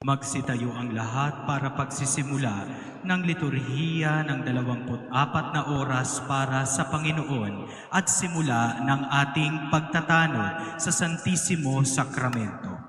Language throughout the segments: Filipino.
Magsitayo ang lahat para pagsisimula ng liturhiya ng 24 na oras para sa Panginoon at simula ng ating pagtatanod sa Santissimo Sacramento.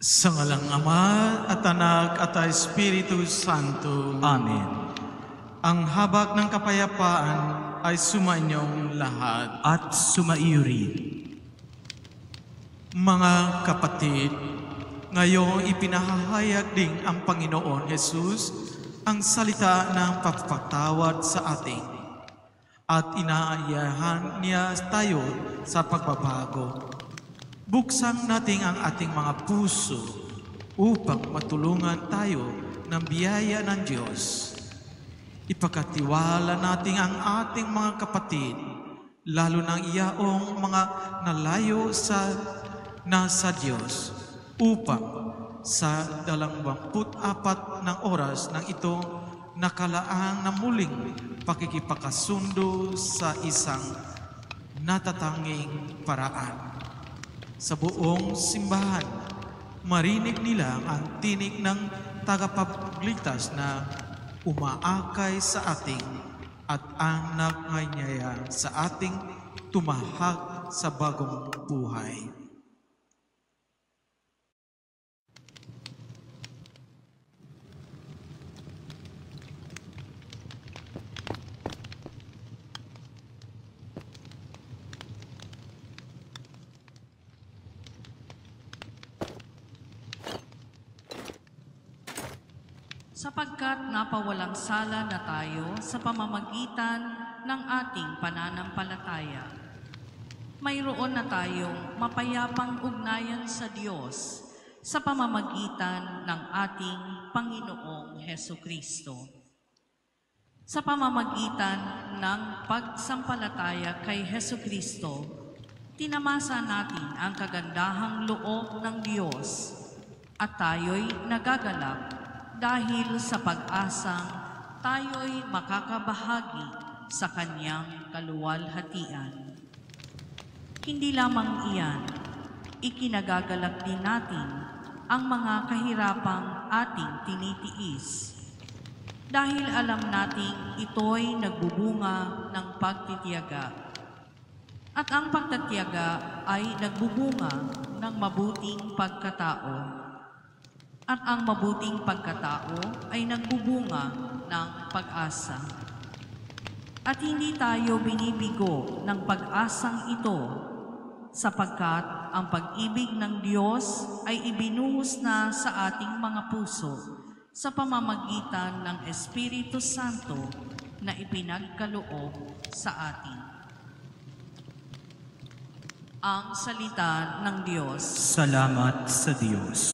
Sa ngalang Ama at Anak at Espiritu Santo. Amen. Ang habag ng kapayapaan ay sumainyong lahat. At sumaiyo rin. Mga kapatid, ngayong ipinahahayag din ang Panginoon Jesus ang salita ng pagpapatawad sa atin at inaayahan niya tayo sa pagbabago. Buksan natin ang ating mga puso upang matulungan tayo ng biyaya ng Diyos. Ipagkatiwala natin ang ating mga kapatid, lalo ng iyaong mga nalayo sa nasa Diyos, upang sa 24 ng oras ng ito nakalaang na muling pakikipagkasundo sa isang natatanging paraan. Sa buong simbahan, marinig nila ang tinig ng tagapagligtas na umaakay sa ating at ang nanganyaya sa ating tumahak sa bagong buhay. Sapagkat napawalang sala na tayo sa pamamagitan ng ating pananampalataya. Mayroon na tayong mapayapang ugnayan sa Diyos sa pamamagitan ng ating Panginoong Hesukristo. Sa pamamagitan ng pagsampalataya kay Hesukristo, tinamasa natin ang kagandahang loob ng Diyos at tayo'y nagagalak dahil sa pag-asang tayo'y makakabahagi sa Kanyang kaluwalhatian. Hindi lamang iyan, ikinagagalak din natin ang mga kahirapang ating tinitiis. Dahil alam nating ito'y nagbubunga ng pagtitiyaga. At ang pagtatiyaga ay nagbubunga ng mabuting pagkatao. At ang mabuting pagkatao ay nagbubunga ng pag-asa. At hindi tayo binibigo ng pag-asang ito, sapagkat ang pag-ibig ng Diyos ay ibinuhos na sa ating mga puso sa pamamagitan ng Espiritu Santo na ipinagkaloob sa atin. Ang salita ng Diyos. Salamat sa Diyos.